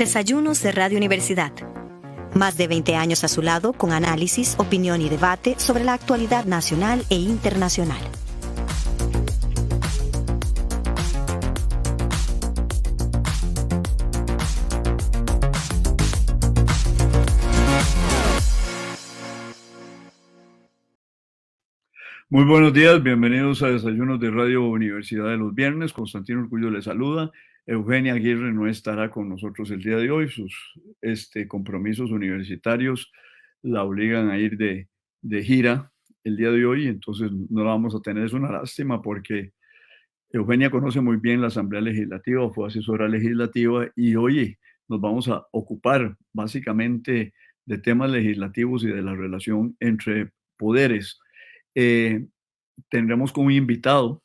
Desayunos de Radio Universidad. Más de 20 años a su lado con análisis, opinión y debate sobre la actualidad nacional e internacional. Muy buenos días, bienvenidos a Desayunos de Radio Universidad de los Viernes. Constantino Urcullo les saluda. Eugenia Aguirre no estará con nosotros el día de hoy. Sus compromisos universitarios la obligan a ir de gira el día de hoy, entonces no la vamos a tener. Es una lástima porque Eugenia conoce muy bien la Asamblea Legislativa, fue asesora legislativa y hoy nos vamos a ocupar básicamente de temas legislativos y de la relación entre poderes. Tendremos como invitado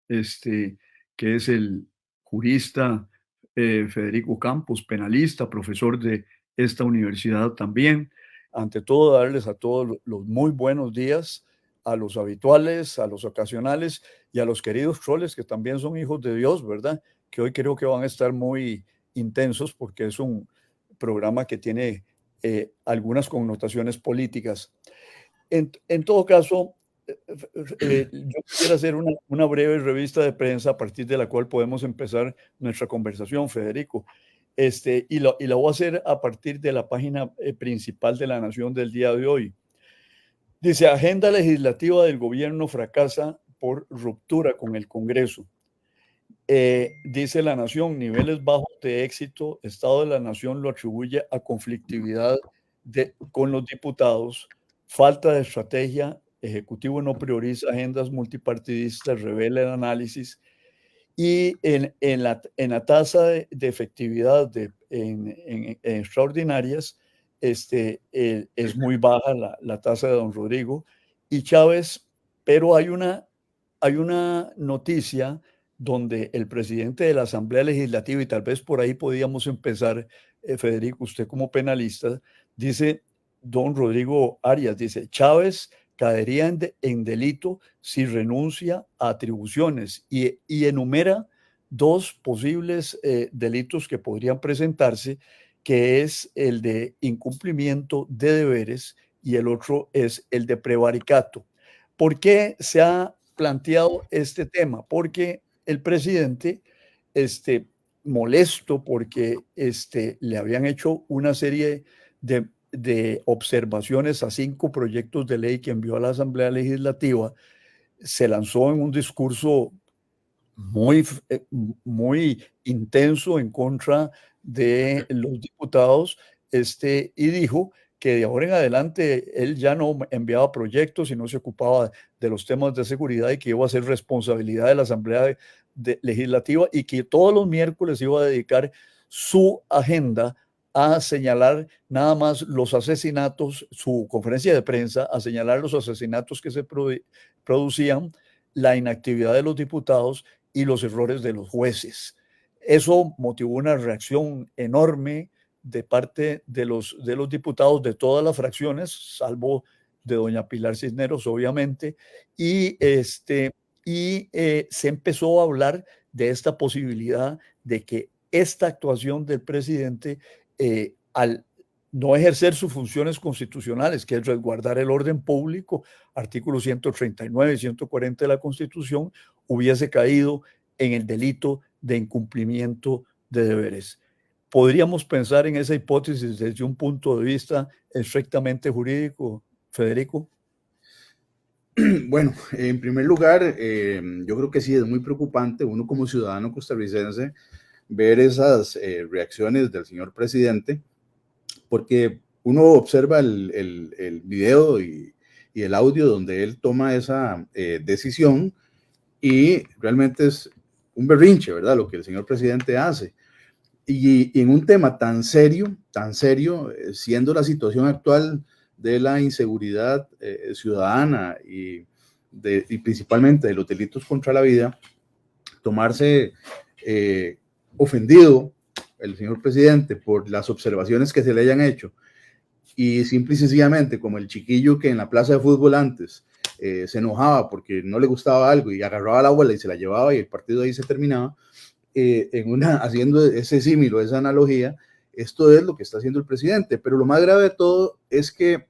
que es el jurista Federico Campos, penalista, profesor de esta universidad también. Ante todo, darles a todos los muy buenos días, a los habituales, a los ocasionales y a los queridos troles que también son hijos de Dios, ¿verdad? Que hoy creo que van a estar muy intensos porque es un programa que tiene algunas connotaciones políticas. En todo caso, yo quisiera hacer una breve revista de prensa a partir de la cual podemos empezar nuestra conversación, Federico. Y la voy a hacer a partir de la página principal de La Nación del día de hoy. Dice: agenda legislativa del gobierno fracasa por ruptura con el Congreso. Dice La Nación: niveles bajos de éxito, Estado de la Nación lo atribuye a conflictividad con los diputados, falta de estrategia, Ejecutivo no prioriza agendas multipartidistas, revela el análisis. Y en la tasa de efectividad en extraordinarias, es muy baja la tasa de don Rodrigo y Chávez, pero hay una noticia donde el presidente de la Asamblea Legislativa, y tal vez por ahí podíamos empezar, Federico, usted como penalista, dice don Rodrigo Arias, dice: Chávez caería en delito si renuncia a atribuciones, y enumera dos posibles delitos que podrían presentarse, que es el de incumplimiento de deberes y el otro es el de prevaricato. ¿Por qué se ha planteado este tema? Porque el presidente, molesto porque le habían hecho una serie de observaciones a 5 proyectos de ley que envió a la Asamblea Legislativa, se lanzó en un discurso muy intenso en contra de los diputados, y dijo que de ahora en adelante él ya no enviaba proyectos y no se ocupaba de los temas de seguridad y que iba a ser responsabilidad de la Asamblea Legislativa y que todos los miércoles iba a dedicar su agenda a señalar nada más los asesinatos, su conferencia de prensa, a señalar los asesinatos que se producían, la inactividad de los diputados y los errores de los jueces. Eso motivó una reacción enorme de parte de los diputados de todas las fracciones, salvo de doña Pilar Cisneros, obviamente, y se empezó a hablar de esta posibilidad de que esta actuación del presidente, al no ejercer sus funciones constitucionales, que es resguardar el orden público, artículos 139 y 140 de la Constitución, hubiese caído en el delito de incumplimiento de deberes. ¿Podríamos pensar en esa hipótesis desde un punto de vista estrictamente jurídico, Federico? Bueno, en primer lugar, yo creo que sí es muy preocupante uno como ciudadano costarricense ver esas reacciones del señor presidente, porque uno observa el video y el audio donde él toma esa decisión y realmente es un berrinche, ¿verdad? Lo que el señor presidente hace. Y en un tema tan serio, siendo la situación actual de la inseguridad ciudadana y principalmente de los delitos contra la vida, tomarse ofendido el señor presidente por las observaciones que se le hayan hecho y simple y sencillamente como el chiquillo que en la plaza de fútbol antes se enojaba porque no le gustaba algo y agarraba a la abuela y se la llevaba y el partido ahí se terminaba, haciendo ese símil o esa analogía, Esto es lo que está haciendo el presidente, pero lo más grave de todo es que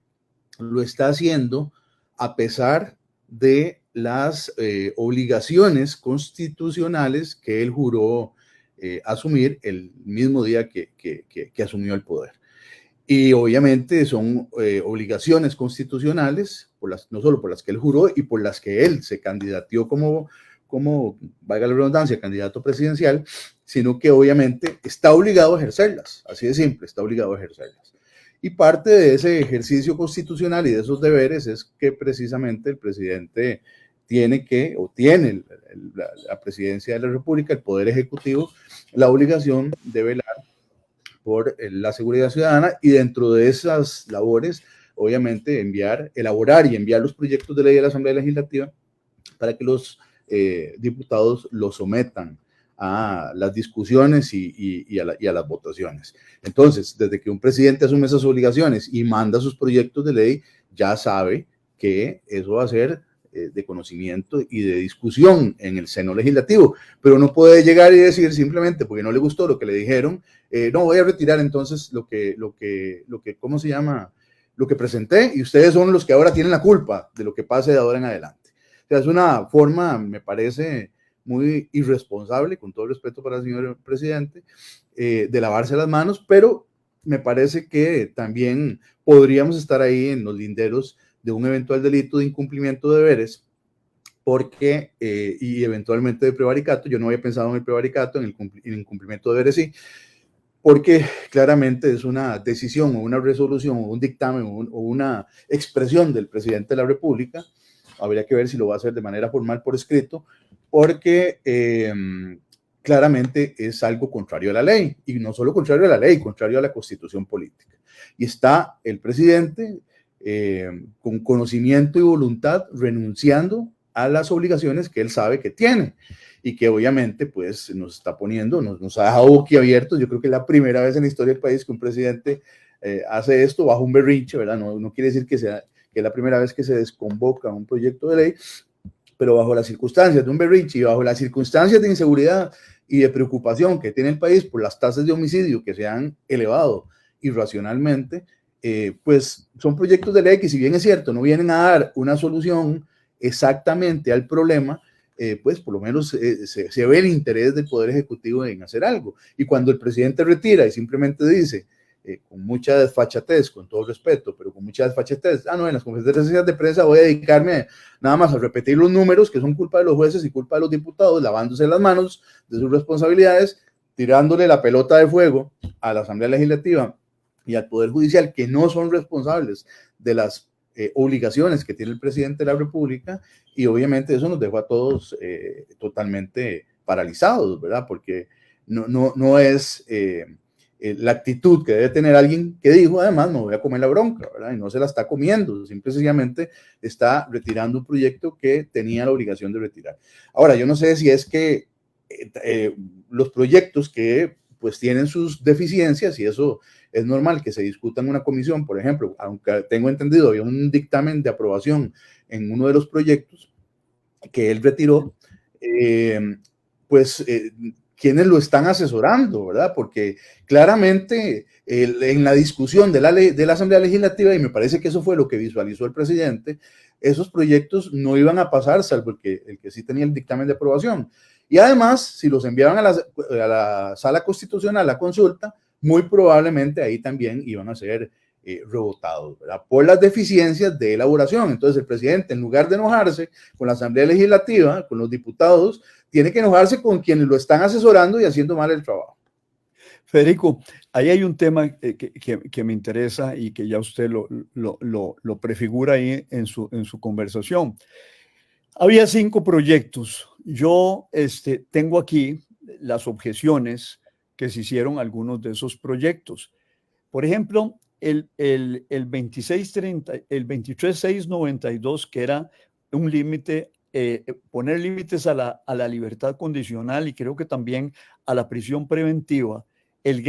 lo está haciendo a pesar de las obligaciones constitucionales que él juró asumir el mismo día que asumió el poder. Y obviamente son obligaciones constitucionales, no solo por las que él juró y por las que él se candidateó como, valga la redundancia, candidato presidencial, sino que obviamente está obligado a ejercerlas, así de simple, está obligado a ejercerlas. Y parte de ese ejercicio constitucional y de esos deberes es que precisamente el presidente tiene la presidencia de la República, el Poder Ejecutivo, la obligación de velar por la seguridad ciudadana y dentro de esas labores, obviamente, elaborar y enviar los proyectos de ley a la Asamblea Legislativa para que los diputados los sometan a las discusiones y a las votaciones. Entonces, desde que un presidente asume esas obligaciones y manda sus proyectos de ley, ya sabe que eso va a ser de conocimiento y de discusión en el seno legislativo, pero no puede llegar y decir simplemente porque no le gustó lo que le dijeron, no voy a retirar entonces lo que presenté y ustedes son los que ahora tienen la culpa de lo que pase de ahora en adelante. O sea, es una forma, me parece, muy irresponsable, con todo el respeto para el señor presidente, de lavarse las manos, pero me parece que también podríamos estar ahí en los linderos de un eventual delito de incumplimiento de deberes, porque, y eventualmente de prevaricato. Yo no había pensado en el prevaricato, en el incumplimiento de deberes sí, porque claramente es una decisión o una resolución o un dictamen o una expresión del presidente de la República. Habría que ver si lo va a hacer de manera formal por escrito, porque claramente es algo contrario a la ley, y no solo contrario a la ley, contrario a la Constitución política. Y está el presidente con conocimiento y voluntad renunciando a las obligaciones que él sabe que tiene y que obviamente pues nos está poniendo, nos ha dejado boquiabiertos. Yo creo que es la primera vez en la historia del país que un presidente hace esto bajo un berrinche, ¿verdad? No quiere decir que es la primera vez que se desconvoca un proyecto de ley, pero bajo las circunstancias de un berrinche y bajo las circunstancias de inseguridad y de preocupación que tiene el país por las tasas de homicidio que se han elevado irracionalmente, pues son proyectos de ley que, si bien es cierto, no vienen a dar una solución exactamente al problema, pues por lo menos se ve el interés del Poder Ejecutivo en hacer algo. Y cuando el presidente retira y simplemente dice, con mucha desfachatez, con todo respeto, pero con mucha desfachatez, no, en las conferencias de prensa voy a dedicarme nada más a repetir los números que son culpa de los jueces y culpa de los diputados, lavándose las manos de sus responsabilidades, tirándole la pelota de fuego a la Asamblea Legislativa y al Poder Judicial, que no son responsables de las obligaciones que tiene el presidente de la República, y obviamente eso nos dejó a todos totalmente paralizados, ¿verdad? Porque no es la actitud que debe tener alguien que dijo, además, me voy a comer la bronca, ¿verdad? Y no se la está comiendo, simple y sencillamente está retirando un proyecto que tenía la obligación de retirar. Ahora, yo no sé si es que los proyectos que pues tienen sus deficiencias, y eso es normal que se discuta en una comisión, por ejemplo, aunque tengo entendido, había un dictamen de aprobación en uno de los proyectos que él retiró, quienes lo están asesorando, ¿verdad? Porque claramente en la discusión de la ley de la Asamblea Legislativa, y me parece que eso fue lo que visualizó el presidente, esos proyectos no iban a pasar, salvo el que sí tenía el dictamen de aprobación. Y además, si los enviaban a la Sala Constitucional a consulta, muy probablemente ahí también iban a ser rebotados, ¿verdad? Por las deficiencias de elaboración. Entonces el presidente, en lugar de enojarse con la Asamblea Legislativa, con los diputados, tiene que enojarse con quienes lo están asesorando y haciendo mal el trabajo. Federico, ahí hay un tema que me interesa y que ya usted lo prefigura ahí en su conversación. Había 5 proyectos. Yo tengo aquí las objeciones que se hicieron a algunos de esos proyectos. Por ejemplo, el 23692, que era un límite, poner límites a la libertad condicional y creo que también a la prisión preventiva. La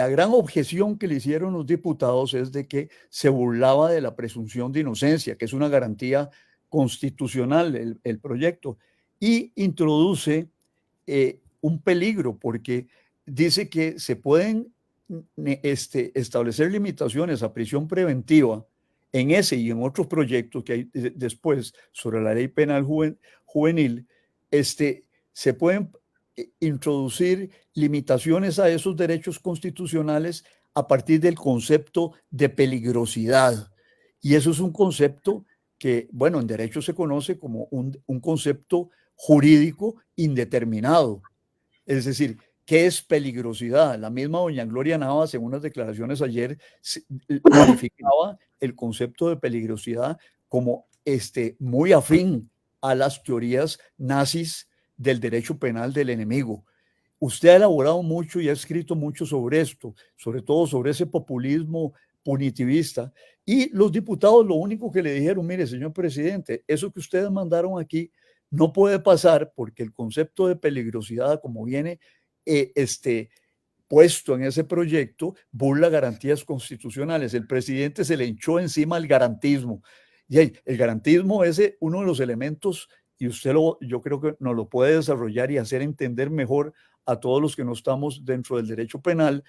gran objeción que le hicieron los diputados es de que se burlaba de la presunción de inocencia, que es una garantía constitucional el proyecto, y introduce un peligro porque dice que se pueden establecer limitaciones a prisión preventiva en ese y en otros proyectos que hay después sobre la ley penal juvenil, se pueden introducir limitaciones a esos derechos constitucionales a partir del concepto de peligrosidad. Y eso es un concepto que, bueno, en derecho se conoce como un concepto jurídico indeterminado. Es decir, ¿qué es peligrosidad? La misma doña Gloria Navas, en unas declaraciones ayer, calificaba el concepto de peligrosidad como muy afín a las teorías nazis del derecho penal del enemigo. Usted ha elaborado mucho y ha escrito mucho sobre esto, sobre todo sobre ese populismo punitivista. Y los diputados lo único que le dijeron, mire, señor presidente, eso que ustedes mandaron aquí no puede pasar porque el concepto de peligrosidad, como viene puesto en ese proyecto, burla garantías constitucionales. El presidente se le echó encima el garantismo. Y el garantismo es uno de los elementos, y usted yo creo que nos lo puede desarrollar y hacer entender mejor a todos los que no estamos dentro del derecho penal.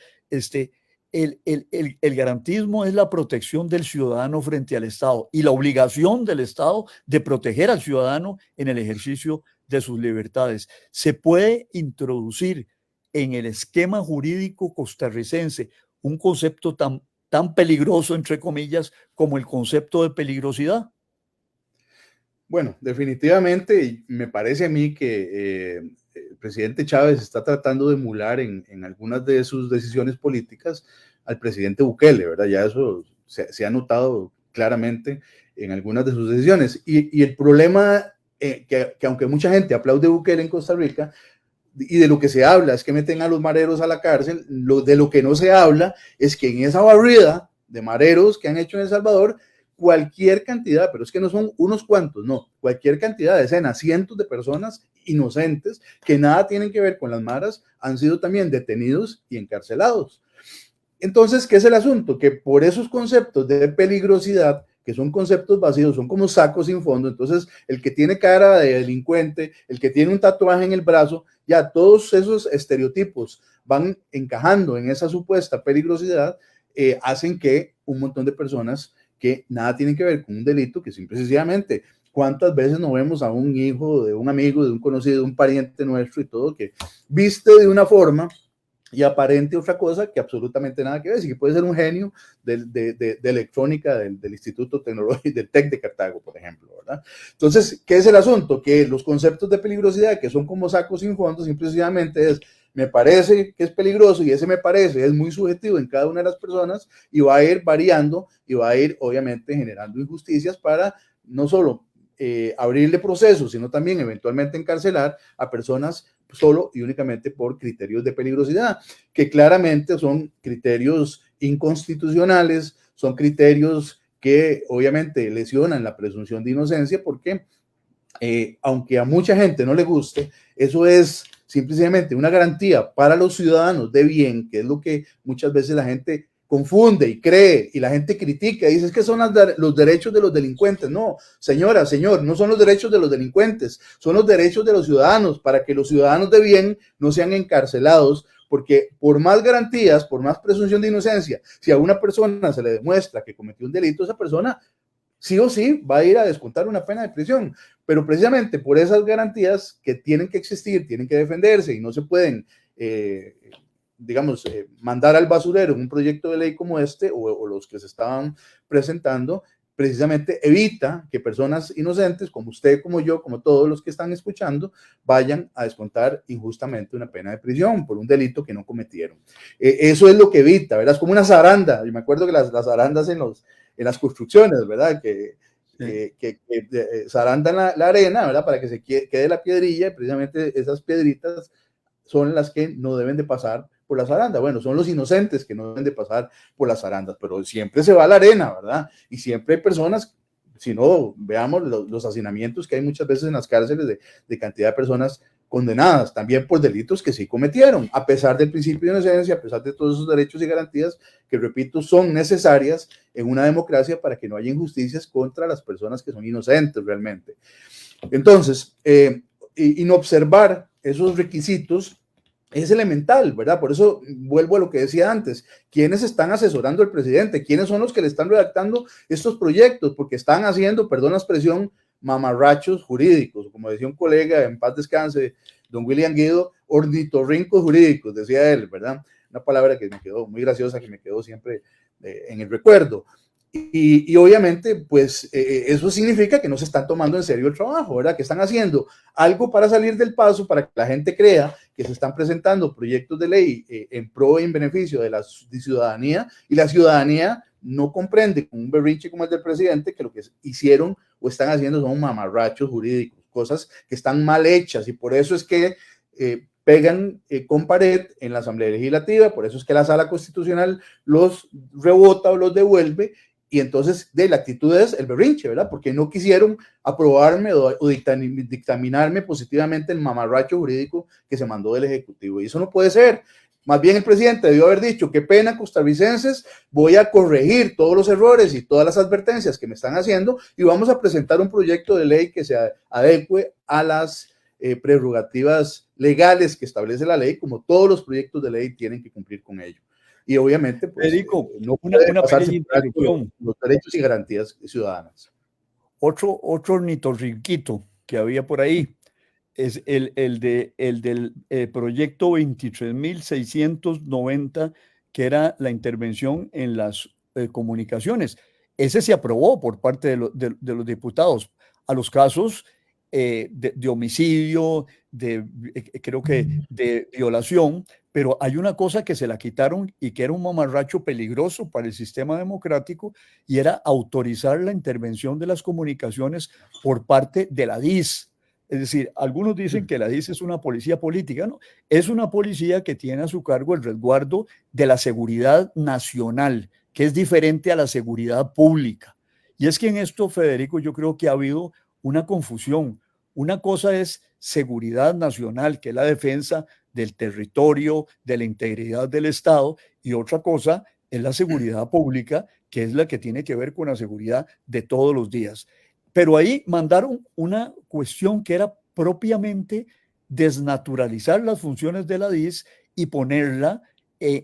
El garantismo es la protección del ciudadano frente al Estado y la obligación del Estado de proteger al ciudadano en el ejercicio de sus libertades. Se puede introducir en el esquema jurídico costarricense un concepto tan peligroso, entre comillas, como el concepto de peligrosidad. Bueno, definitivamente me parece a mí que el presidente Chávez está tratando de emular en algunas de sus decisiones políticas al presidente Bukele, ¿verdad? Ya eso se ha notado claramente en algunas de sus decisiones. Y el problema, que aunque mucha gente aplaude a Bukele en Costa Rica, y de lo que se habla es que meten a los mareros a la cárcel, de lo que no se habla es que en esa barrida de mareros que han hecho en El Salvador, cualquier cantidad, pero es que no son unos cuantos, no, cualquier cantidad, decenas, cientos de personas inocentes que nada tienen que ver con las maras han sido también detenidos y encarcelados. Entonces, ¿qué es el asunto? Que por esos conceptos de peligrosidad, que son conceptos vacíos, son como sacos sin fondo, entonces el que tiene cara de delincuente, el que tiene un tatuaje en el brazo, ya todos esos estereotipos van encajando en esa supuesta peligrosidad, hacen que un montón de personas que nada tienen que ver con un delito, que simple y sencillamente, ¿cuántas veces no vemos a un hijo de un amigo, de un conocido, de un pariente nuestro y todo, que viste de una forma y aparente otra cosa que absolutamente nada que ver, y que puede ser un genio de electrónica del Instituto Tecnológico, del TEC de Cartago, por ejemplo, ¿verdad? Entonces, ¿qué es el asunto? Que los conceptos de peligrosidad, que son como sacos sin fondo, simplemente es, me parece que es peligroso, y ese me parece es muy subjetivo en cada una de las personas, y va a ir variando, y va a ir, obviamente, generando injusticias para no solo abrirle procesos, sino también eventualmente encarcelar a personas solo y únicamente por criterios de peligrosidad, que claramente son criterios inconstitucionales, son criterios que obviamente lesionan la presunción de inocencia, porque aunque a mucha gente no le guste, eso es simplemente una garantía para los ciudadanos de bien, que es lo que muchas veces la gente confunde y cree, y la gente critica y dice es que son los derechos de los delincuentes. No, señora, señor, no son los derechos de los delincuentes, son los derechos de los ciudadanos, para que los ciudadanos de bien no sean encarcelados, porque por más garantías, por más presunción de inocencia, si a una persona se le demuestra que cometió un delito, esa persona sí o sí va a ir a descontar una pena de prisión, pero precisamente por esas garantías que tienen que existir, tienen que defenderse y no se pueden mandar al basurero un proyecto de ley como este o los que se estaban presentando, precisamente evita que personas inocentes como usted, como yo, como todos los que están escuchando, vayan a descontar injustamente una pena de prisión por un delito que no cometieron. Eso es lo que evita, ¿verdad? Es como una zaranda. Yo me acuerdo que las zarandas en las construcciones, ¿verdad? Que zarandan la arena, ¿verdad? Para que se quede la piedrilla, y precisamente esas piedritas son las que no deben de pasar por la zaranda. Bueno, son los inocentes que no deben de pasar por las zarandas, pero siempre se va a la arena, ¿verdad? Y siempre hay personas, si no, veamos los hacinamientos que hay muchas veces en las cárceles de cantidad de personas condenadas, también por delitos que sí cometieron, a pesar del principio de inocencia, a pesar de todos esos derechos y garantías que, repito, son necesarias en una democracia para que no haya injusticias contra las personas que son inocentes realmente. Entonces, y no observar esos requisitos es elemental, ¿verdad? Por eso vuelvo a lo que decía antes. ¿Quiénes están asesorando al presidente? ¿Quiénes son los que le están redactando estos proyectos? Porque están haciendo, perdón la expresión, mamarrachos jurídicos. Como decía un colega, en paz descanse, don William Guido, ornitorrincos jurídicos, decía él, ¿verdad? Una palabra que me quedó muy graciosa, que me quedó siempre en el recuerdo. Y obviamente, pues eso significa que no se están tomando en serio el trabajo, ¿verdad? Que están haciendo algo para salir del paso, para que la gente crea que se están presentando proyectos de ley en pro y en beneficio de la ciudadanía, y la ciudadanía no comprende con un berrinche como el del presidente que lo que hicieron o están haciendo son mamarrachos jurídicos, cosas que están mal hechas, y por eso es que pegan con pared en la Asamblea Legislativa, por eso es que la Sala Constitucional los rebota o los devuelve. Y entonces de la actitud es el berrinche, ¿verdad? Porque no quisieron aprobarme o dictaminarme positivamente el mamarracho jurídico que se mandó del Ejecutivo. Y eso no puede ser. Más bien el presidente debió haber dicho, qué pena, costarricenses, voy a corregir todos los errores y todas las advertencias que me están haciendo y vamos a presentar un proyecto de ley que se adecue a las prerrogativas legales que establece la ley, como todos los proyectos de ley tienen que cumplir con ello. Y obviamente, pues, Federico, no puede una pasarse pequeña por alto interrupción. los derechos y garantías ciudadanas. Otro ornitorrinquito que había por ahí es el del proyecto 23.690, que era la intervención en las comunicaciones. Ese se aprobó por parte de los diputados. A los casos de homicidio, creo que de violación, pero hay una cosa que se la quitaron y que era un mamarracho peligroso para el sistema democrático, y era autorizar la intervención de las comunicaciones por parte de la DIS. Es decir, algunos dicen que la DIS es una policía política, ¿no? Es una policía que tiene a su cargo el resguardo de la seguridad nacional, que es diferente a la seguridad pública. Y es que en esto, Federico, yo creo que ha habido una confusión. Una cosa es seguridad nacional, que es la defensa del territorio, de la integridad del Estado, y otra cosa es la seguridad pública, que es la que tiene que ver con la seguridad de todos los días. Pero ahí mandaron una cuestión que era propiamente desnaturalizar las funciones de la DIS y ponerla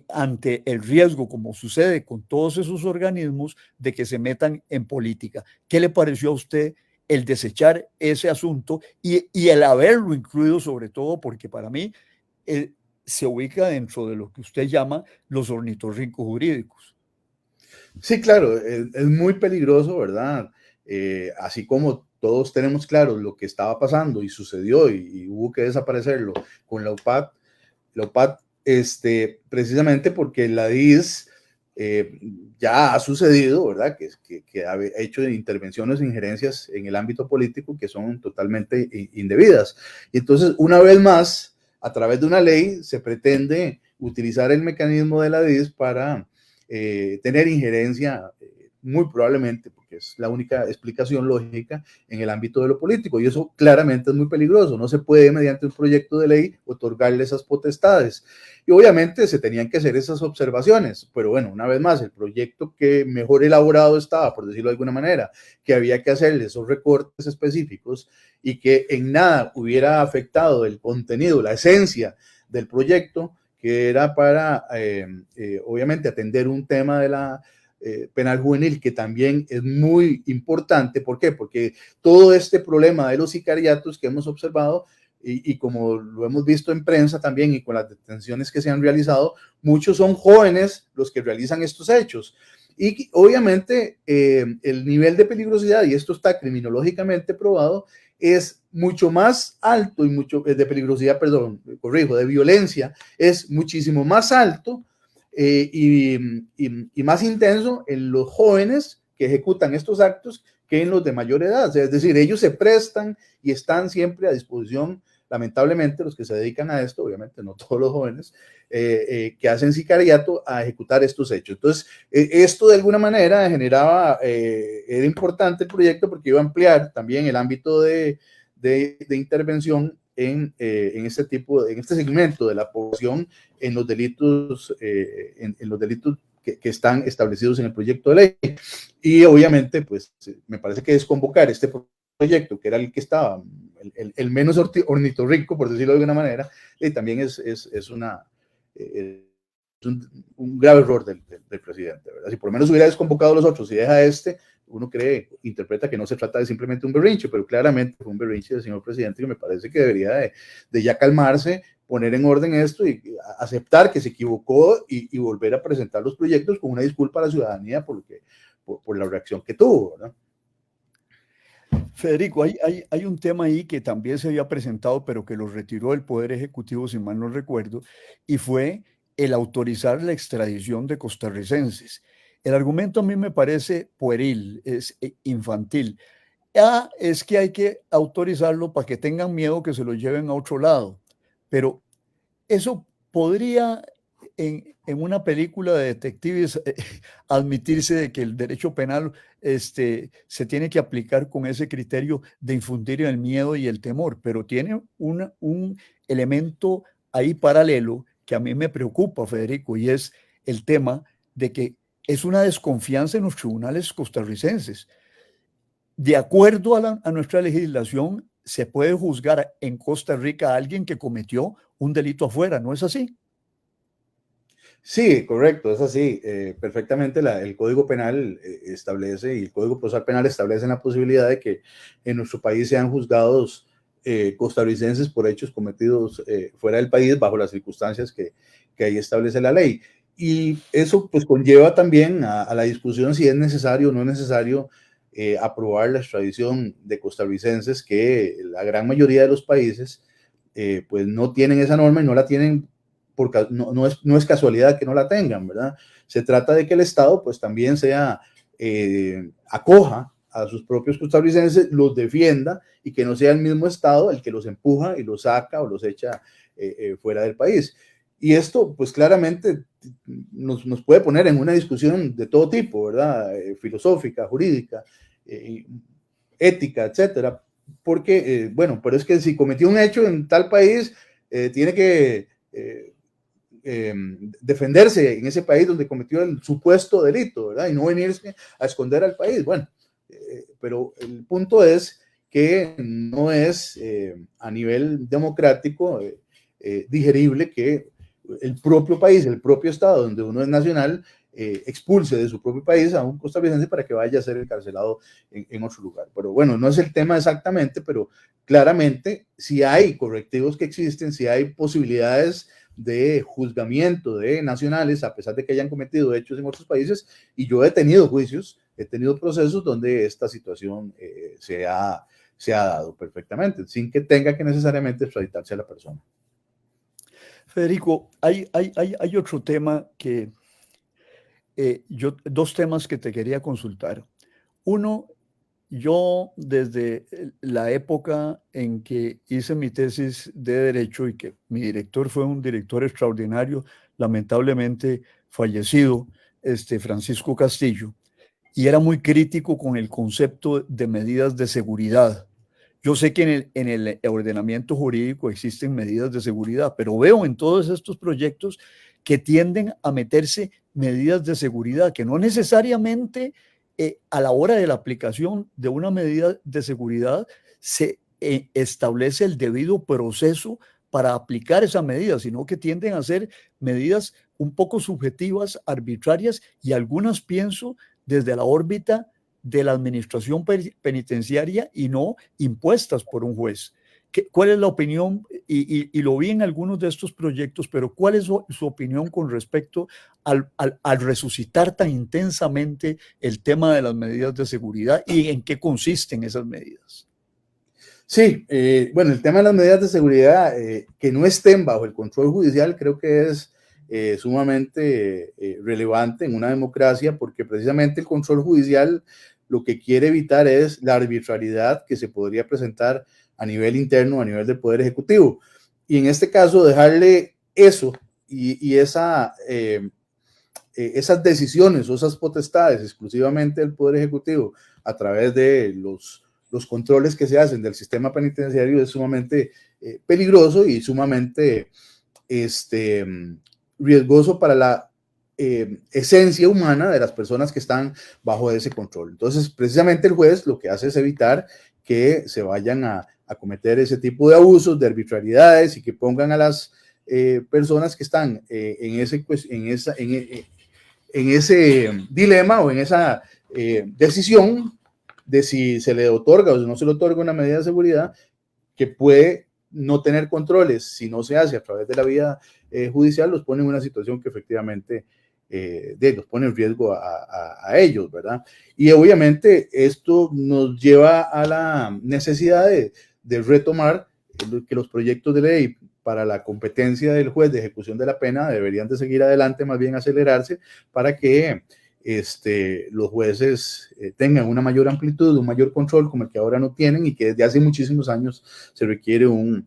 ante el riesgo, como sucede con todos esos organismos, de que se metan en política. ¿Qué le pareció a usted el desechar ese asunto y el haberlo incluido, sobre todo porque para mí se ubica dentro de lo que usted llama los ornitorrincos jurídicos? Sí, claro, es muy peligroso, ¿verdad? Así como todos tenemos claro lo que estaba pasando y sucedió y hubo que desaparecerlo con la OPAT, precisamente porque la DIS ya ha sucedido, ¿verdad? Que ha hecho intervenciones e injerencias en el ámbito político que son totalmente indebidas. Y entonces, una vez más, a través de una ley, se pretende utilizar el mecanismo de la DIS para tener injerencia, muy probablemente, porque es la única explicación lógica en el ámbito de lo político, y eso claramente es muy peligroso. No se puede, mediante un proyecto de ley, otorgarle esas potestades. Y obviamente se tenían que hacer esas observaciones, pero bueno, una vez más, el proyecto que mejor elaborado estaba, por decirlo de alguna manera, que había que hacerle esos recortes específicos y que en nada hubiera afectado el contenido, la esencia del proyecto, que era para, obviamente, atender un tema de la penal juvenil que también es muy importante. ¿Por qué? Porque todo este problema de los sicariatos que hemos observado y como lo hemos visto en prensa también y con las detenciones que se han realizado, muchos son jóvenes los que realizan estos hechos. Y obviamente el nivel de peligrosidad, y esto está criminológicamente probado, es mucho más alto y mucho de peligrosidad, perdón, corrijo, de violencia, es muchísimo más alto y más intenso en los jóvenes que ejecutan estos actos que en los de mayor edad. Es decir, ellos se prestan y están siempre a disposición, lamentablemente, los que se dedican a esto, obviamente no todos los jóvenes, que hacen sicariato, a ejecutar estos hechos. Entonces, esto de alguna manera generaba, era importante el proyecto porque iba a ampliar también el ámbito de intervención en este segmento de la población en los delitos, en los delitos que están establecidos en el proyecto de ley. Y obviamente, pues me parece que es convocar este proyecto, que era el que estaba, el menos ornitorrinco, por decirlo de alguna manera, también es un grave error del presidente, ¿verdad? Si por lo menos hubiera desconvocado a los otros y deja uno interpreta que no se trata de simplemente un berrinche, pero claramente fue un berrinche del señor presidente que me parece que debería de ya calmarse, poner en orden esto y aceptar que se equivocó y volver a presentar los proyectos con una disculpa a la ciudadanía por la reacción que tuvo, ¿verdad? Federico, hay un tema ahí que también se había presentado, pero que lo retiró el Poder Ejecutivo, si mal no recuerdo, y fue el autorizar la extradición de costarricenses. El argumento a mí me parece pueril, es infantil. Es que hay que autorizarlo para que tengan miedo que se lo lleven a otro lado. Pero eso podría en una película de detectives admitirse de que el derecho penal se tiene que aplicar con ese criterio de infundir el miedo y el temor, pero tiene un elemento ahí paralelo que a mí me preocupa, Federico, y es el tema de que es una desconfianza en los tribunales costarricenses. De acuerdo a nuestra legislación, se puede juzgar en Costa Rica a alguien que cometió un delito afuera, ¿no es así? Sí, correcto, es así. Perfectamente el Código Penal establece y el Código Procesal Penal establece la posibilidad de que en nuestro país sean juzgados costarricenses por hechos cometidos fuera del país bajo las circunstancias que ahí establece la ley. Y eso pues conlleva también a la discusión si es necesario o no es necesario aprobar la extradición de costarricenses, que la gran mayoría de los países pues no tienen esa norma y no la tienen porque no es casualidad que no la tengan, ¿verdad? Se trata de que el Estado pues también acoja a sus propios costarricenses, los defienda y que no sea el mismo Estado el que los empuja y los saca o los echa fuera del país. Y esto pues claramente nos puede poner en una discusión de todo tipo, ¿verdad? Filosófica, jurídica, ética, etcétera, porque, bueno, pero es que si cometió un hecho en tal país, tiene que defenderse en ese país donde cometió el supuesto delito, ¿verdad? Y no venirse a esconder al país. Bueno, pero el punto es que no es a nivel democrático digerible que el propio país, el propio Estado donde uno es nacional, expulse de su propio país a un costarricense para que vaya a ser encarcelado en otro lugar. Pero bueno, no es el tema exactamente, pero claramente si hay correctivos que existen, si hay posibilidades de juzgamiento de nacionales, a pesar de que hayan cometido hechos en otros países, y yo he tenido juicios, he tenido procesos donde esta situación se ha dado perfectamente, sin que tenga que necesariamente extraditarse a la persona. Federico, hay otro tema que dos temas que te quería consultar. Uno, yo desde la época en que hice mi tesis de Derecho y que mi director fue un director extraordinario, lamentablemente fallecido, Francisco Castillo, y era muy crítico con el concepto de medidas de seguridad. Yo sé que en el ordenamiento jurídico existen medidas de seguridad, pero veo en todos estos proyectos que tienden a meterse medidas de seguridad que no necesariamente a la hora de la aplicación de una medida de seguridad se establece el debido proceso para aplicar esa medida, sino que tienden a ser medidas un poco subjetivas, arbitrarias y algunas pienso desde la órbita de la administración penitenciaria y no impuestas por un juez. ¿Cuál es la opinión? Y lo vi en algunos de estos proyectos, pero ¿cuál es su opinión con respecto al resucitar tan intensamente el tema de las medidas de seguridad y en qué consisten esas medidas? Sí, bueno, el tema de las medidas de seguridad que no estén bajo el control judicial creo que es sumamente relevante en una democracia, porque precisamente el control judicial lo que quiere evitar es la arbitrariedad que se podría presentar a nivel interno, a nivel del Poder Ejecutivo. Y en este caso, dejarle eso y esas decisiones o esas potestades exclusivamente del Poder Ejecutivo a través de los controles que se hacen del sistema penitenciario es sumamente peligroso y sumamente riesgoso para la esencia humana de las personas que están bajo ese control. Entonces, precisamente el juez lo que hace es evitar que se vayan a cometer ese tipo de abusos, de arbitrariedades, y que pongan a las personas que están en ese dilema o en esa decisión de si se le otorga o si no se le otorga una medida de seguridad, que puede no tener controles si no se hace a través de la vía judicial, los pone en una situación que efectivamente los pone en riesgo a ellos, ¿verdad? Y obviamente esto nos lleva a la necesidad de retomar que los proyectos de ley para la competencia del juez de ejecución de la pena deberían de seguir adelante, más bien acelerarse, para que los jueces tengan una mayor amplitud, un mayor control como el que ahora no tienen, y que desde hace muchísimos años se requiere un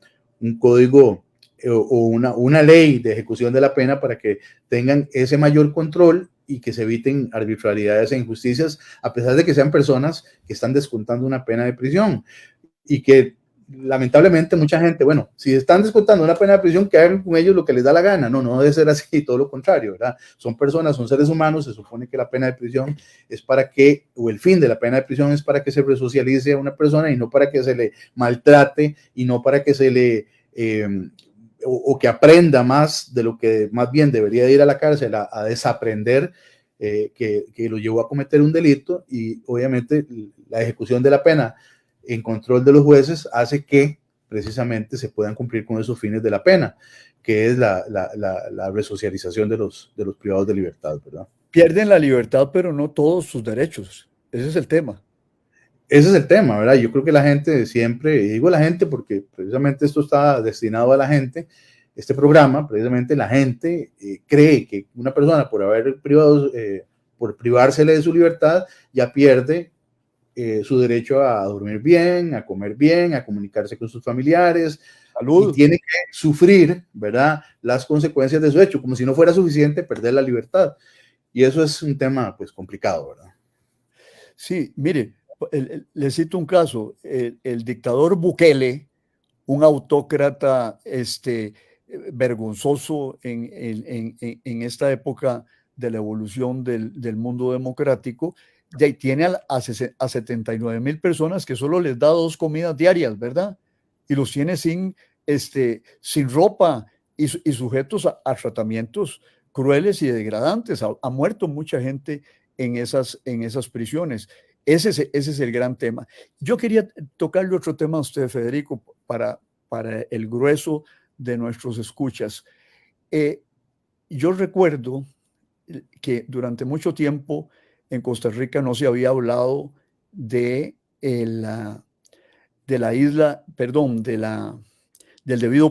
código o una ley de ejecución de la pena para que tengan ese mayor control y que se eviten arbitrariedades e injusticias, a pesar de que sean personas que están descontando una pena de prisión, y que lamentablemente mucha gente, bueno, si están descontando una pena de prisión, que hagan con ellos lo que les da la gana. No debe ser así, todo lo contrario, ¿verdad? Son personas, son seres humanos, se supone que la pena de prisión es para que, o el fin de la pena de prisión es para que se resocialice a una persona y no para que se le maltrate y no para que se le, o que aprenda más de lo que más bien debería ir a la cárcel a desaprender, que lo llevó a cometer un delito. Y obviamente la ejecución de la pena en control de los jueces hace que precisamente se puedan cumplir con esos fines de la pena, que es la resocialización de los privados de libertad, ¿verdad? Pierden la libertad, pero no todos sus derechos. Ese es el tema. Ese es el tema, ¿verdad? Yo creo que la gente siempre, y digo la gente porque precisamente esto está destinado a la gente, este programa, precisamente la gente cree que una persona por privársele de su libertad, ya pierde su derecho a dormir bien, a comer bien, a comunicarse con sus familiares. Salud. Y tiene que sufrir, ¿verdad?, las consecuencias de su hecho, como si no fuera suficiente perder la libertad. Y eso es un tema, pues, complicado, ¿verdad? Sí, mire, le cito un caso. El dictador Bukele, un autócrata vergonzoso en esta época de la evolución del mundo democrático, tiene a 79,000 personas que solo les da 2 comidas diarias, ¿verdad? Y los tiene sin ropa y sujetos a tratamientos crueles y degradantes. Ha muerto mucha gente en esas prisiones. Ese es el gran tema. Yo quería tocarle otro tema a usted, Federico, para el grueso de nuestros escuchas. Yo recuerdo que durante mucho tiempo en Costa Rica no se había hablado del debido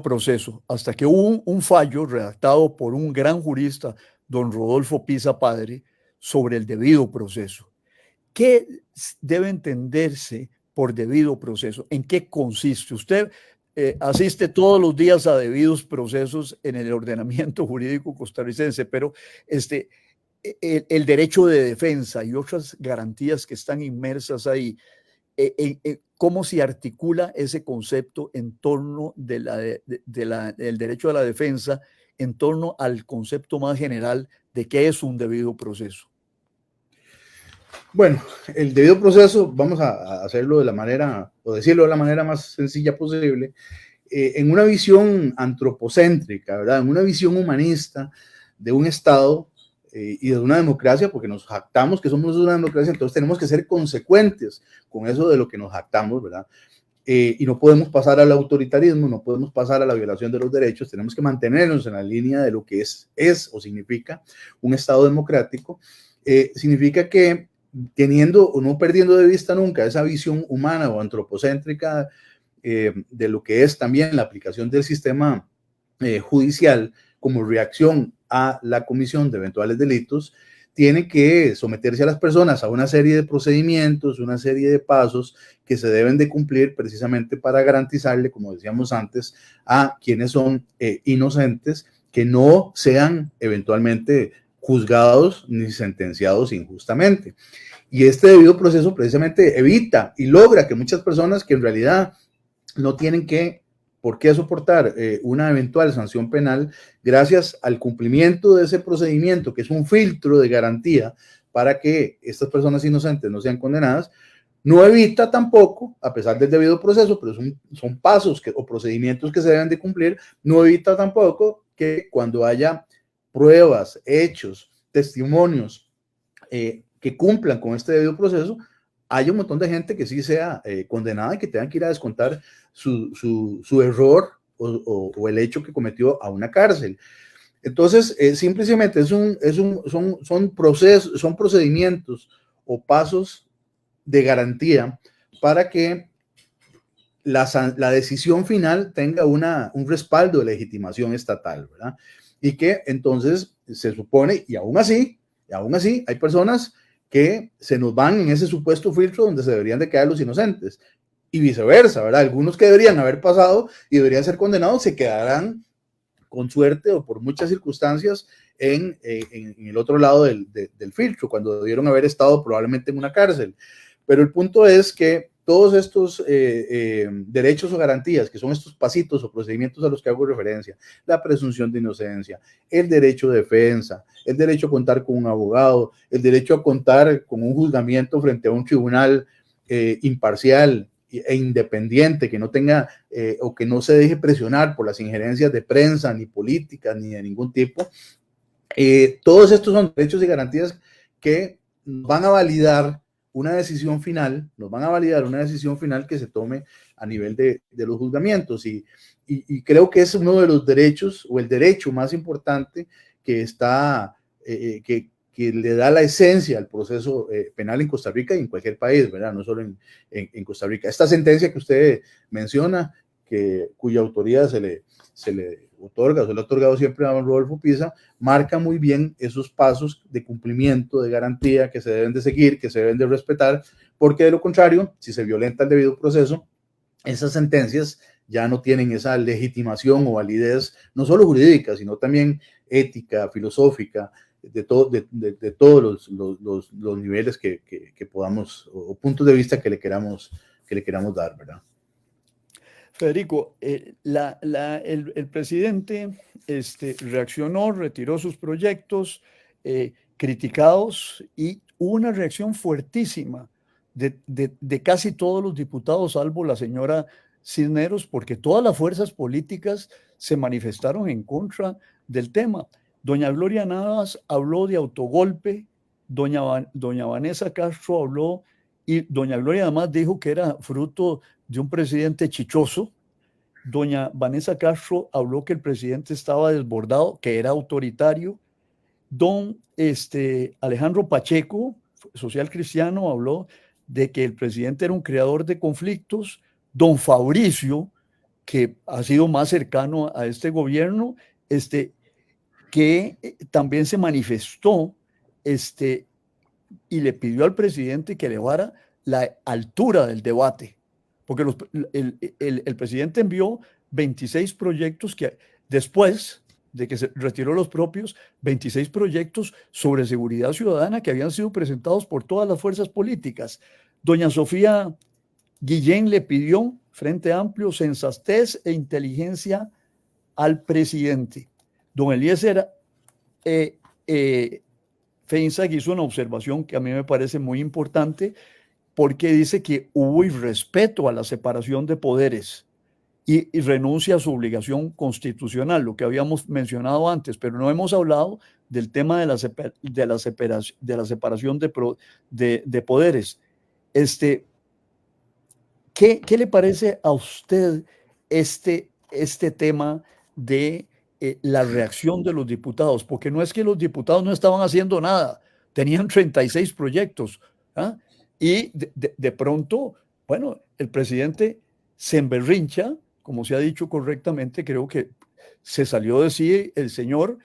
proceso, hasta que hubo un fallo redactado por un gran jurista, don Rodolfo Pisa Padre, sobre el debido proceso. ¿Qué debe entenderse por debido proceso? ¿En qué consiste? Usted asiste todos los días a debidos procesos en el ordenamiento jurídico costarricense, pero el derecho de defensa y otras garantías que están inmersas ahí, ¿cómo se articula ese concepto en torno del derecho a la defensa, en torno al concepto más general de qué es un debido proceso? Bueno, el debido proceso, vamos a hacerlo de la manera, o decirlo de la manera más sencilla posible, en una visión antropocéntrica, ¿verdad? En una visión humanista de un Estado y de una democracia, porque nos jactamos que somos una democracia, entonces tenemos que ser consecuentes con eso de lo que nos jactamos, ¿verdad? Y no podemos pasar al autoritarismo, no podemos pasar a la violación de los derechos, tenemos que mantenernos en la línea de lo que es o significa un Estado democrático. Significa que teniendo o no perdiendo de vista nunca esa visión humana o antropocéntrica de lo que es también la aplicación del sistema judicial como reacción a la comisión de eventuales delitos, tiene que someterse a las personas a una serie de procedimientos, una serie de pasos que se deben de cumplir precisamente para garantizarle, como decíamos antes, a quienes son inocentes, que no sean eventualmente juzgados ni sentenciados injustamente. Y este debido proceso precisamente evita y logra que muchas personas que en realidad no tienen por qué soportar una eventual sanción penal, gracias al cumplimiento de ese procedimiento, que es un filtro de garantía para que estas personas inocentes no sean condenadas, No evita tampoco, a pesar del debido proceso, pero son pasos o procedimientos que se deben de cumplir, no evita tampoco que cuando haya pruebas, hechos, testimonios que cumplan con este debido proceso, hay un montón de gente que sí sea condenada y que tengan que ir a descontar su error o el hecho que cometió a una cárcel. Entonces, simplemente son procedimientos o pasos de garantía para que la decisión final tenga un respaldo de legitimación estatal, ¿verdad? Y que entonces se supone, y aún así hay personas que se nos van en ese supuesto filtro donde se deberían de quedar los inocentes y viceversa, ¿verdad? Algunos que deberían haber pasado y deberían ser condenados se quedarán con suerte o por muchas circunstancias en el otro lado del filtro, cuando debieron haber estado probablemente en una cárcel. Pero el punto es que todos estos derechos o garantías, que son estos pasitos o procedimientos a los que hago referencia, la presunción de inocencia, el derecho de defensa, el derecho a contar con un abogado, el derecho a contar con un juzgamiento frente a un tribunal imparcial e independiente, que no tenga o que no se deje presionar por las injerencias de prensa, ni políticas, ni de ningún tipo. Todos estos son derechos y garantías que van a validar una decisión final, que se tome a nivel de los juzgamientos y creo que es uno de los derechos o el derecho más importante que está, que le da la esencia al proceso penal en Costa Rica y en cualquier país, ¿verdad? No solo en Costa Rica. Esta sentencia que usted menciona, cuya autoría se le otorga, se le ha otorgado siempre a don Rodolfo Pisa, marca muy bien esos pasos de cumplimiento, de garantía que se deben de seguir, que se deben de respetar, porque de lo contrario, si se violenta el debido proceso, esas sentencias ya no tienen esa legitimación o validez, no solo jurídica, sino también ética, filosófica, de todos los niveles que podamos, o puntos de vista que le queramos dar, ¿verdad? Federico, el presidente reaccionó, retiró sus proyectos criticados y hubo una reacción fuertísima de casi todos los diputados, salvo la señora Cisneros, porque todas las fuerzas políticas se manifestaron en contra del tema. Doña Gloria Navas habló de autogolpe, doña Vanessa Castro habló, y doña Gloria además dijo que era fruto de un presidente chichoso. Doña Vanessa Castro habló que el presidente estaba desbordado, que era autoritario. Don Alejandro Pacheco, social cristiano, habló de que el presidente era un creador de conflictos. Don Fabricio, que ha sido más cercano a este gobierno, que también se manifestó y le pidió al presidente que elevara la altura del debate, porque el presidente envió 26 proyectos que después de que se retiró los propios, 26 proyectos sobre seguridad ciudadana que habían sido presentados por todas las fuerzas políticas. Doña Sofía Guillén le pidió, Frente Amplio, sensatez e inteligencia al presidente. Don Eliezer Feinsack hizo una observación que a mí me parece muy importante, porque dice que hubo irrespeto a la separación de poderes y renuncia a su obligación constitucional, lo que habíamos mencionado antes, pero no hemos hablado del tema de la separación de poderes. ¿Qué le parece a usted este tema de la reacción de los diputados? Porque no es que los diputados no estaban haciendo nada, tenían 36 proyectos, ¿ah? Y de pronto, bueno, el presidente se emberrincha, como se ha dicho correctamente, creo que se salió de sí el señor,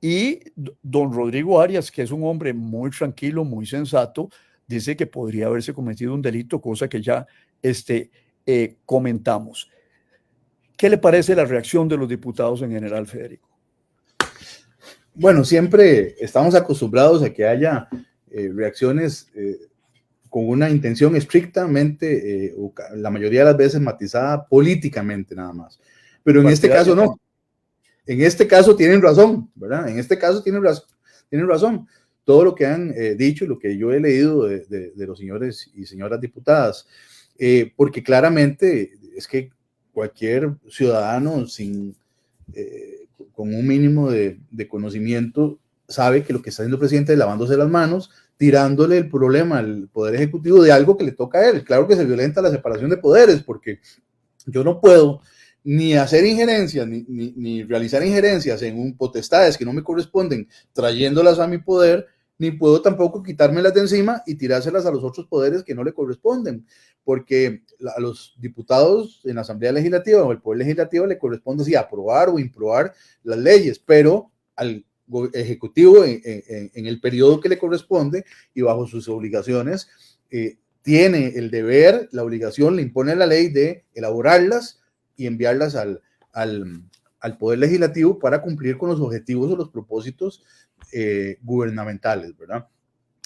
y don Rodrigo Arias, que es un hombre muy tranquilo, muy sensato, dice que podría haberse cometido un delito, cosa que ya comentamos. ¿Qué le parece la reacción de los diputados en general, Federico? Bueno, siempre estamos acostumbrados a que haya reacciones con una intención estrictamente, la mayoría de las veces matizada políticamente nada más. Pero en este caso no. En este caso tienen razón, ¿verdad? En este caso tienen razón. todo lo que han dicho y lo que yo he leído de los señores y señoras diputadas, porque claramente es que cualquier ciudadano con un mínimo de conocimiento sabe que lo que está haciendo el presidente es lavándose las manos, tirándole el problema al Poder Ejecutivo de algo que le toca a él. Claro que se violenta la separación de poderes, porque yo no puedo ni hacer injerencias, ni realizar injerencias en potestades que no me corresponden, trayéndolas a mi poder, ni puedo tampoco quitármelas de encima y tirárselas a los otros poderes que no le corresponden, porque a los diputados en la Asamblea Legislativa o el Poder Legislativo le corresponde sí aprobar o improbar las leyes, pero al Ejecutivo en el periodo que le corresponde y bajo sus obligaciones, tiene el deber, la obligación, le impone la ley de elaborarlas y enviarlas al Poder Legislativo para cumplir con los objetivos o los propósitos gubernamentales, ¿verdad?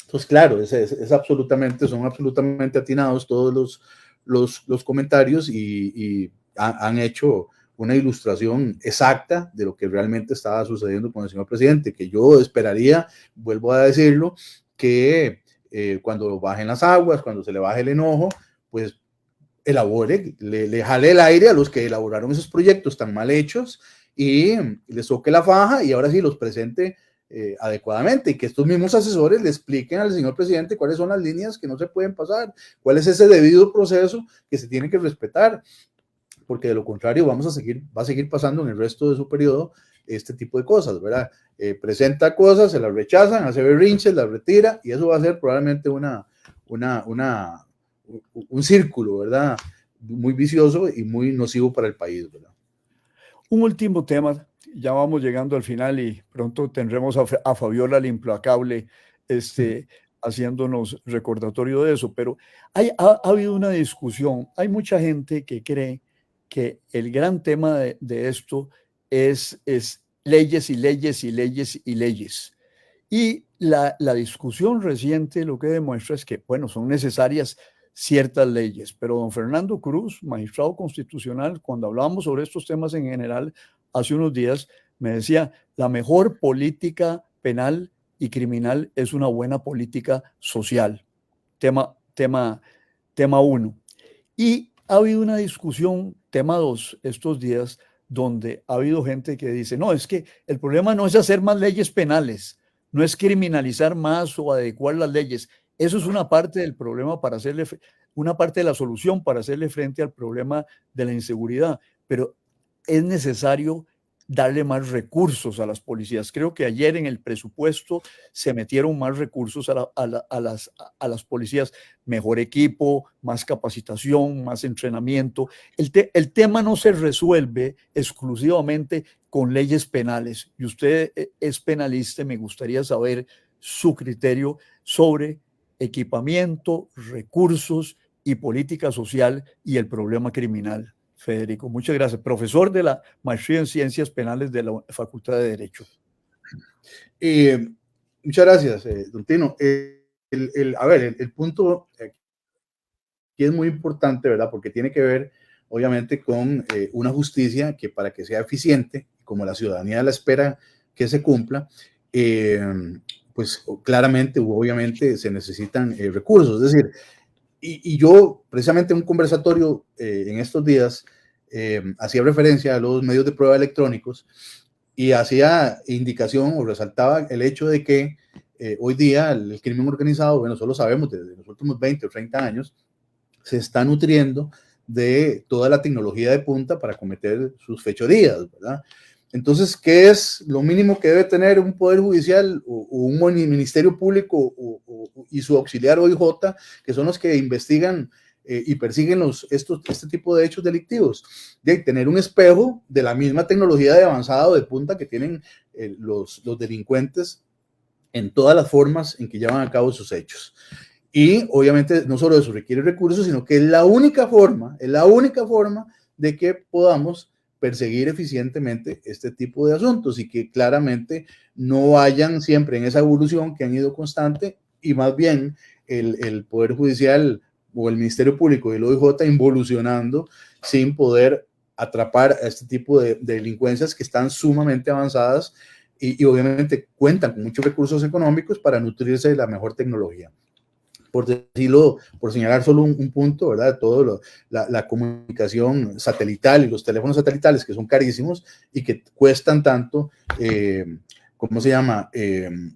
Entonces, claro, son absolutamente atinados todos los comentarios y han hecho una ilustración exacta de lo que realmente estaba sucediendo con el señor presidente, que yo esperaría, vuelvo a decirlo, que cuando bajen las aguas, cuando se le baje el enojo, pues elabore, le jale el aire a los que elaboraron esos proyectos tan mal hechos y les toque la faja y ahora sí los presente adecuadamente, y que estos mismos asesores le expliquen al señor presidente cuáles son las líneas que no se pueden pasar, cuál es ese debido proceso que se tiene que respetar, porque de lo contrario va a seguir pasando en el resto de su periodo este tipo de cosas, ¿verdad? Presenta cosas, se las rechazan, hace berrinches, las retira, y eso va a ser probablemente un círculo, ¿verdad? Muy vicioso y muy nocivo para el país, ¿verdad? Un último tema, ya vamos llegando al final y pronto tendremos a Fabiola la implacable haciéndonos recordatorio de eso, pero ha habido una discusión, hay mucha gente que cree que el gran tema de esto es leyes y leyes y leyes y leyes. Y la discusión reciente lo que demuestra es que, bueno, son necesarias ciertas leyes, pero don Fernando Cruz, magistrado constitucional, cuando hablábamos sobre estos temas en general hace unos días, me decía, la mejor política penal y criminal es una buena política social. Tema 1. Y ha habido una discusión, tema 2, estos días, donde ha habido gente que dice, no, es que el problema no es hacer más leyes penales, no es criminalizar más o adecuar las leyes. Eso es una parte del problema una parte de la solución para hacerle frente al problema de la inseguridad, pero es necesario darle más recursos a las policías. Creo que ayer en el presupuesto se metieron más recursos a las policías, mejor equipo, más capacitación, más entrenamiento. El tema no se resuelve exclusivamente con leyes penales. Y usted es penalista, me gustaría saber su criterio sobre equipamiento, recursos y política social y el problema criminal. Federico, muchas gracias. Profesor de la Maestría en Ciencias Penales de la Facultad de Derecho. Muchas gracias, don Tino. El punto aquí es muy importante, ¿verdad? Porque tiene que ver, obviamente, con una justicia que para que sea eficiente, como la ciudadanía la espera que se cumpla, pues claramente, obviamente, se necesitan recursos. Es decir, y yo, precisamente en un conversatorio en estos días, hacía referencia a los medios de prueba electrónicos y hacía indicación o resaltaba el hecho de que hoy día el crimen organizado, bueno, eso lo sabemos desde los últimos 20 o 30 años, se está nutriendo de toda la tecnología de punta para cometer sus fechorías, ¿verdad? Entonces, ¿qué es lo mínimo que debe tener un poder judicial o un ministerio público y su auxiliar OIJ, que son los que investigan y persiguen este tipo de hechos delictivos? De tener un espejo de la misma tecnología de avanzada o de punta que tienen los delincuentes en todas las formas en que llevan a cabo sus hechos. Y obviamente no solo eso requiere recursos, sino que es la única forma de que podamos perseguir eficientemente este tipo de asuntos y que claramente no vayan siempre en esa evolución que han ido constante y más bien el Poder Judicial o el Ministerio Público y el OIJ involucionando sin poder atrapar a este tipo de delincuencias que están sumamente avanzadas y obviamente cuentan con muchos recursos económicos para nutrirse de la mejor tecnología. Por decirlo, por señalar solo un punto, ¿verdad? La comunicación satelital y los teléfonos satelitales que son carísimos y que cuestan tanto, ¿cómo se llama?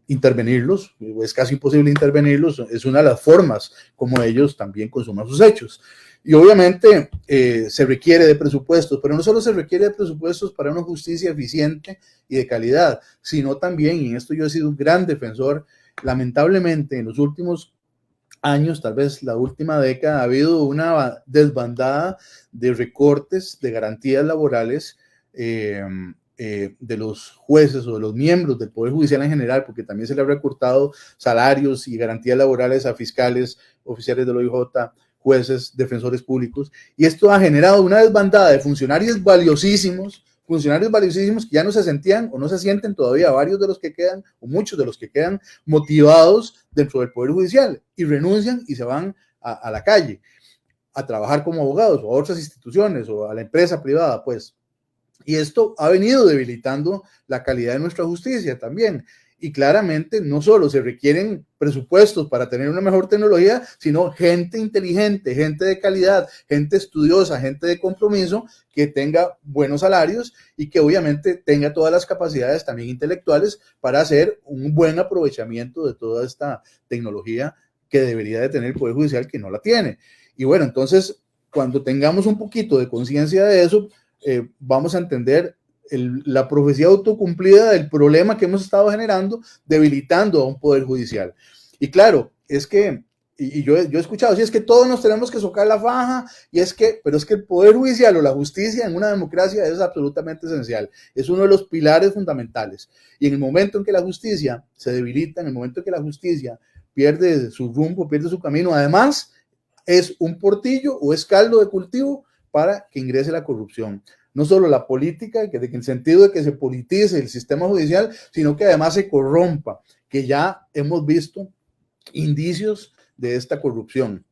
Intervenirlos, es casi imposible intervenirlos, es una de las formas como ellos también consuman sus hechos. Y obviamente se requiere de presupuestos, pero no solo se requiere de presupuestos para una justicia eficiente y de calidad, sino también, y en esto yo he sido un gran defensor, lamentablemente en los últimos años, tal vez la última década, ha habido una desbandada de recortes de garantías laborales de los jueces o de los miembros del Poder Judicial en general, porque también se le ha recortado salarios y garantías laborales a fiscales, oficiales del OIJ, jueces, defensores públicos, y esto ha generado una desbandada de funcionarios valiosísimos que ya no se sentían o no se sienten todavía, varios de los que quedan, o muchos de los que quedan, motivados dentro del Poder Judicial y renuncian y se van a la calle a trabajar como abogados o a otras instituciones o a la empresa privada, pues. Y esto ha venido debilitando la calidad de nuestra justicia también. Y claramente no solo se requieren presupuestos para tener una mejor tecnología, sino gente inteligente, gente de calidad, gente estudiosa, gente de compromiso que tenga buenos salarios y que obviamente tenga todas las capacidades también intelectuales para hacer un buen aprovechamiento de toda esta tecnología que debería de tener el Poder Judicial, que no la tiene. Y bueno, entonces, cuando tengamos un poquito de conciencia de eso, vamos a entender la profecía autocumplida del problema que hemos estado generando, debilitando a un poder judicial. Y claro, es que, y yo he escuchado, sí, es que todos nos tenemos que socar la faja, pero es que el poder judicial o la justicia en una democracia es absolutamente esencial, es uno de los pilares fundamentales. Y en el momento en que la justicia se debilita, en el momento en que la justicia pierde su rumbo, pierde su camino, además es un portillo o es caldo de cultivo para que ingrese la corrupción. No solo la política, en el sentido de que se politice el sistema judicial, sino que además se corrompa, que ya hemos visto indicios de esta corrupción.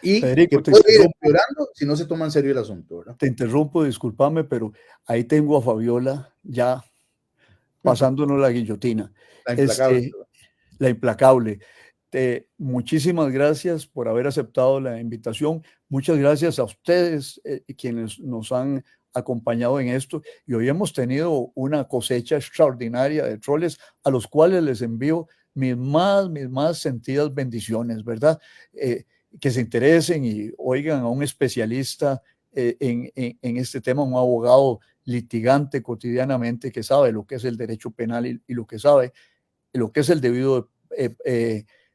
Y Federico, que puede ir empeorando si no se toma en serio el asunto, ¿verdad? Te interrumpo, discúlpame, pero ahí tengo a Fabiola ya pasándonos la guillotina. La implacable. La implacable. Muchísimas gracias por haber aceptado la invitación. Muchas gracias a ustedes quienes nos han acompañado en esto, y hoy hemos tenido una cosecha extraordinaria de troles a los cuales les envío mis más sentidas bendiciones, ¿verdad? Que se interesen y oigan a un especialista en este tema, un abogado litigante cotidianamente que sabe lo que es el derecho penal y lo que sabe lo que es el debido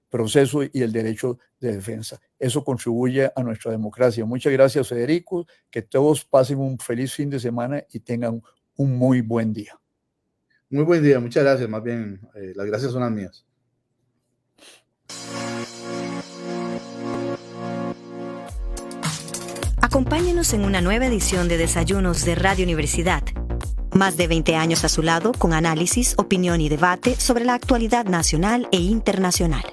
proceso y el derecho de defensa. Eso contribuye a nuestra democracia. Muchas gracias, Federico. Que todos pasen un feliz fin de semana y tengan un muy buen día. Muy buen día, muchas gracias. Más bien, las gracias son las mías. Acompáñenos en una nueva edición de Desayunos de Radio Universidad. Más de 20 años a su lado con análisis, opinión y debate sobre la actualidad nacional e internacional.